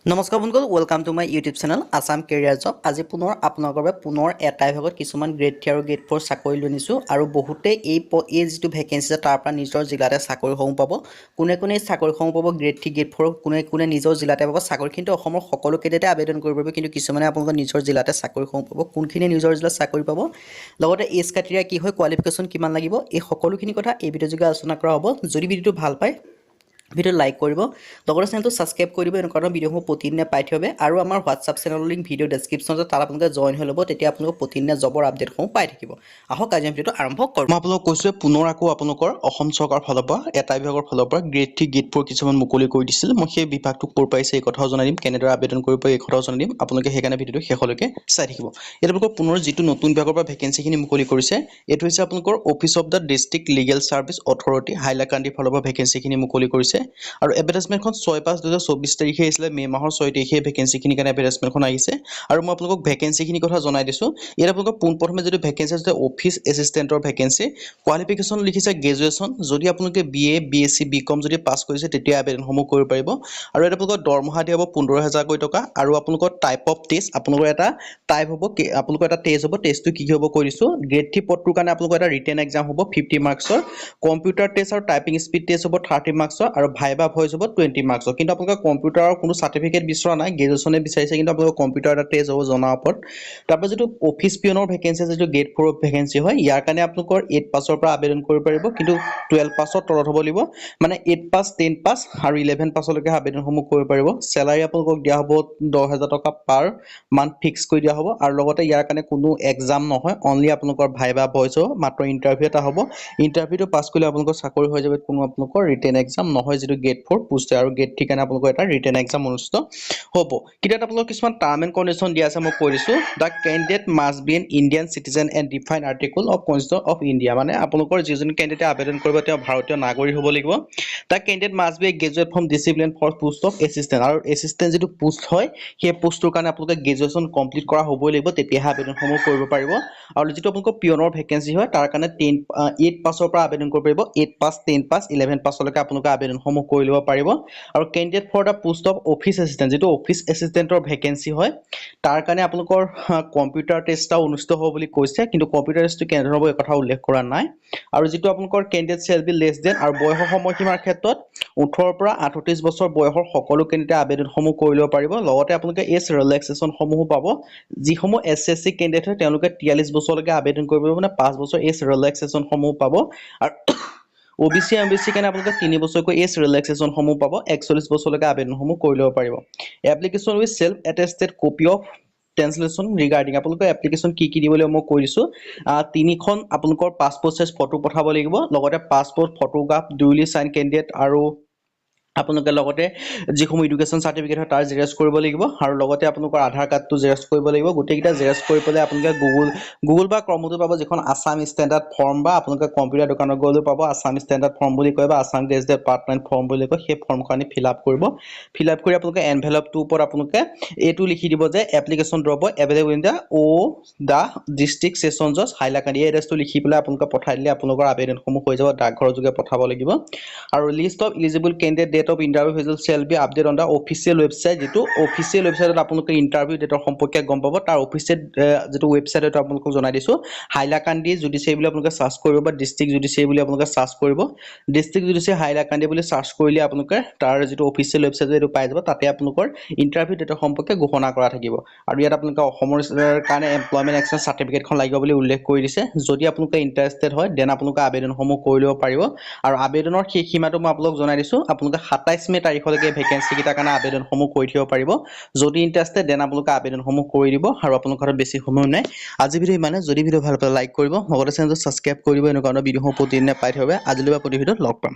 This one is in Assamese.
নমস্কাৰ বন্ধুসকল welcome to my YouTube channel Assam career job আজি পুনৰ আপোনালোকৰ বাবে পুনৰ এটাই ভাগত কিছুমান গ্ৰেড 3 আৰু গ্ৰেড 4 চাকৰি লৈ নিছোঁ আৰু বহুতে এই যিটো ভেকেঞ্চি আছে তাৰ পৰা নিজৰ জিলাতে চাকৰিসমূহ পাব কোনে কোনে চাকৰিসমূহ পাব গ্ৰেড 3 গ্ৰেড 4 কোনে কোনে নিজৰ জিলাতে পাব চাকৰি কিন্তু অসমৰ সকলো কেডেটে আবেদন কৰিব পাৰিব কিন্তু কিছুমানে আপোনালোকৰ নিজৰ জিলাতে চাকৰিসমূহ পাব কোনখিনি নিজৰ জিলাত চাকৰি পাব লগতে এজ ক্ৰাইটেৰিয়া কি হয় কোৱালিফিকেশ্যন কিমান লাগিব এই সকলোখিনি কথা এই ভিডিঅ' যোগে আলোচনা কৰা হ'ব যদি ভিডিঅ'টো ভাল পায় ভিডিও লাইক কৰিব লগতে চেনেলটো সাবস্ক্ৰাইব কৰিব এনেকুৱা ধৰণৰ ভিডিঅ'সমূহ প্ৰতিদিনে পাই থাকিব আৰু আমাৰ হোৱাটছআপ চেনেলৰ লিংক ভিডিঅ' ডেছক্ৰিপশ্যনত তাত আপোনালোকে জইন হৈ ল'ব তেতিয়া আপোনালোকে প্ৰতিদিনে জবৰ আপডেটসমূহ পাই থাকিব আহক আজি আমি ভিডিঅ'টো আৰম্ভ কৰোঁ মই আপোনালোকক কৈছোঁ পুনৰ আকৌ আপোনালোকৰ অসম চৰকাৰৰ ফালৰ পৰা এটা বিভাগৰ ফালৰ পৰা গ্ৰেড 3 গ্ৰেড 4 কিছুমান মুকলি কৰি দিছিল মই সেই বিভাগটো ক'ৰ পাইছে এই কথাও জনাই দিম কেনেদৰে আবেদন কৰিব পাৰি এই কথাও জনাই দিম আপোনালোকে সেইকাৰণে ভিডিঅ'টো শেষলৈকে চাই থাকিব এতিয়া আপোনালোকৰ পুনৰ যিটো নতুন বিভাগৰ পৰা ভেকেঞ্চিখিনি মুকলি কৰিছে এইটো হৈছে আপোনালোকৰ office of the district legal service authority হাইলাকান্দিৰ ফালৰ পৰা ভেকেঞ্চিখিনি মুকলি কৰিছে আৰু এডভাৰটাইজমেণ্টখন 6/5/2024 তাৰিখে আহিছিলে মে মাহৰ 6 তাৰিখে ভেকেঞ্চিখিনি কাৰণে এডভাৰটাইজমেণ্টখন আহিছে আৰু মই আপোনালোকক ভেকেঞ্চিখিনিৰ কথা জনাই দিছোঁ ইয়াত আপোনালোকক পোনপ্ৰথমে যদি ভেকেঞ্চি আছে অফিচ এছিষ্টেণ্টৰ ভেকেঞ্চি কোৱালিফিকেশ্যন লিখিছে গ্ৰেজুৱেশ্যন যদি আপোনালোকে BA BSc BCom যদি পাছ কৰিছে তেতিয়া আবেদনসমূহ কৰিব পাৰিব আৰু এটা আপোনালোকৰ দৰমহা দিয়া হ'ব 15,000 টকা আৰু আপোনালোকৰ টাইপ অফ টেষ্ট আপোনালোকৰ এটা টাইপ হ'ব আপোনালোকৰ এটা টেষ্ট হ'ব টেষ্টটো কি হ'ব কৈ দিছোঁ গ্ৰেড 3 পদটোৰ কাৰণে আপোনালোকৰ এটা ৰিটেন এক্সাম হ'ব 50 মাৰ্কছৰ কম্পিউটাৰ টেষ্ট আৰু টাইপিং স্পীড টেষ্ট হ'ব 30 মাৰ্কছৰ আৰু ভাইবা ভইচ হ'ব 20 মাৰ্কছৰ কিন্তু আপোনালোকৰ কম্পিউটাৰৰ কোনো চাৰ্টিফিকেট বিচৰা নাই গ্ৰেজুৱেশ্যনে বিচাৰিছে কিন্তু আপোনালোকৰ কম্পিউটাৰ এটা টেষ্ট হ'ব জনাৰ ওপৰত তাৰপৰা যিটো অফিচ পিয়নৰ ভেকেঞ্চি আছে যিটো গ্ৰেড 4 ভেকেঞ্চি হয় ইয়াৰ কাৰণে আপোনালোকৰ 8 পাছৰ পৰা আবেদন কৰিব পাৰিব কিন্তু 12 পাছৰ তলত হ'ব লাগিব মানে 8 পাছ 10 পাছ আৰু 11 পাছলৈকে আবেদনসমূহ কৰিব পাৰিব চেলাৰী আপোনালোকক দিয়া হ'ব 10,000 টকা পাৰ মান্থ ফিক্স কৰি দিয়া হ'ব আৰু লগতে ইয়াৰ কাৰণে কোনো এক্সাম নহয় অনলি আপোনালোকৰ ভাইবা ভইচ হ'ব মাত্ৰ ইণ্টাৰভিউ এটা হ'ব ইণ্টাৰভিউটো পাছ কৰিলে আপোনালোকৰ চাকৰি হৈ যাব কোনো আপোনালোকৰ ৰিটেন এক্সাম নহয় যেটো গ্ৰেড 4 পোষ্ট আৰু গ্ৰেড 3 কাৰণে আপোনালোকৰ এটা ৰিটেন এক্সাম অনুষ্ঠিত হ'ব কিন্তু আপোনালোকৰ কিছুমান টাৰ্ম এণ্ড কণ্ডিশ্যন দিয়া আছে মই কৈ দিছোঁ the candidate must be an Indian citizen and define article of constitution of India মানে আপোনালোকৰ যিজন কেণ্ডিডেটে আবেদন কৰিব তেওঁ ভাৰতীয় নাগৰিক হ'ব লাগিব the candidate must be a graduate from discipline for post of assistant আৰু এছিষ্টেণ্ট যিটো পোষ্ট হয় সেই পোষ্টটোৰ কাৰণে আপোনালোকে গ্ৰেজুৱেশ্যন কমপ্লিট কৰা হ'বই লাগিব তেতিয়াহে আবেদনসমূহ কৰিব পাৰিব আৰু যিটো আপোনালোকৰ পিয়নৰ ভেকেঞ্চি হয় তাৰ কাৰণে 8 পাছৰ পৰা আবেদন কৰিব পাৰিব 8 পাছ 10 পাছ 11 পাছলৈকে আপোনালোকে আবেদনসমূহ কৰি ল'ব পাৰিব আৰু candidate for the post of office assistant যিটো অফিচ এছিষ্টেণ্টৰ ভেকেঞ্চি হয় তাৰ কাৰণে আপোনালোকৰ কম্পিউটাৰ টেষ্ট এটা অনুষ্ঠিত হ'ব বুলি কৈছে কিন্তু কম্পিউটাৰ টেষ্টটো কেনেধৰণৰ হ'ব এই কথা উল্লেখ কৰা নাই আৰু যিটো আপোনালোকৰ candidate shall be less than আৰু বয়সৰ সময়সীমাৰ ক্ষেত্ৰত 18 পৰা 38 বছৰ বয়সৰ সকলো কেণ্ডিডেটে আবেদনসমূহ কৰি ল'ব পাৰিব লগতে আপোনালোকে এজ ৰিলেক্সেশ্যনসমূহো পাব যিসমূহ SSC কেণ্ডিডেট হয় তেওঁলোকে 43 বছৰলৈকে আবেদন কৰিব পাৰিব মানে 5 বছৰ এজ ৰিলেক্সেশ্যনসমূহ পাব আৰু OBC MBC কাৰণে আপোনালোকে 3 বছৰকৈ এজ ৰিলেক্সেশ্যনসমূহ পাব 41 বছৰলৈকে আবেদনসমূহ কৰি ল'ব পাৰিব application with self attested copy of translation regarding আপোনালোকৰ এপ্লিকেশ্যন কি দিব লাগিব মই কৈ দিছোঁ তিনিখন আপোনালোকৰ পাছপোৰ্ট সাইজ ফটো পঠাব লাগিব লগতে passport photograph duly sign candidate আৰু আপোনালোকে লগতে যিসমূহ এডুকেশ্যন সাৰ্টিফিকেট হয় তাৰ জেৰক্স কৰিব লাগিব আৰু লগতে আপোনালোকৰ আধাৰ কাৰ্ডটো জেৰক্স কৰিব লাগিব গোটেইকেইটা জেৰক্স কৰি পেলাই আপোনালোকে গুগল বা ক্ৰমতো পাব যিখন আসাম ষ্টেণ্ডাৰ্ড ফৰ্ম বা আপোনালোকে কম্পিউটাৰ দোকানত গ'লেও পাব আসাম ষ্টেণ্ডাৰ্ড ফৰ্ম বুলি কয় বা আসাম গেজেটেড পাৰ্টমেণ্ট ফৰ্ম বুলি কয় সেই ফৰ্মখন ফিল আপ কৰিব ফিল আপ কৰি আপোনালোকে এনভেলপটোৰ ওপৰত আপোনালোকে এইটো লিখি দিব যে application drop available in the district session জজ হাইলাকান্দি এই এড্ৰেছটো লিখি পেলাই আপোনালোকে পঠাই দিলে আপোনালোকৰ আবেদনসমূহ হৈ যাব ডাকঘৰৰ যোগে পঠাব লাগিব আৰু list of eligible candidate date of interview shall be update on the official website যিটো অফিচিয়েল ৱেবছাইটত আপোনালোকে ইণ্টাৰভিউ ডেটৰ সম্পৰ্কে গম পাব তাৰ অফিচিয়েল যিটো ৱেবছাইট সেইটো আপোনালোকক জনাই দিছোঁ হাইলাকান্দি জুডিচিয়াৰী বুলি আপোনালোকে সাৰ্চ কৰিব বা ডিষ্ট্ৰিক্ট জুডিচিয়াৰী বুলি আপোনালোকে সাৰ্চ কৰিব ডিষ্ট্ৰিক্ট জুডিচিয়াৰী হাইলাকান্দি বুলি সাৰ্চ কৰিলে আপোনালোকে তাৰ যিটো অফিচিয়েল ৱেবছাইট এইটো পাই যাব তাতে আপোনালোকৰ ইণ্টাৰভিউ ডেটৰ সম্পৰ্কে ঘোষণা কৰা থাকিব আৰু ইয়াত আপোনালোকে অসমৰ কাৰণে এমপ্লয়মেণ্ট এক্সচেঞ্জ চাৰ্টিফিকেটখন লাগিব বুলি উল্লেখ কৰি দিছে যদি আপোনালোকে ইণ্টাৰেষ্টেড হয় দেন আপোনালোকে আবেদনসমূহ কৰি ল'ব পাৰিব আৰু আবেদনৰ সেই সীমাটো মই আপোনালোকক জনাই দিছোঁ আপোনালোকে 27 মে তাৰিখলৈকে ভেকেঞ্চি কেইটাৰ কাৰণে আবেদনসমূহ কৰি দিব পাৰিব যদি ইণ্টাৰেষ্টেড দেন আপোনালোকে আবেদনসমূহ কৰি দিব আৰু আপোনালোকৰ হাতত বেছি সময় নাই আজি ভিডিঅ' ইমানে যদি ভিডিঅ' ভাল পালে লাইক কৰিব লগতে চেনেলটো ছাবস্ক্ৰাইব কৰি দিব এনেকুৱা ধৰণৰ ভিডিঅ'সমূহ প্ৰতিদিনে পাই থাকিব আজিলৈ বা প্ৰতি ভিডিঅ'ত লগ পাম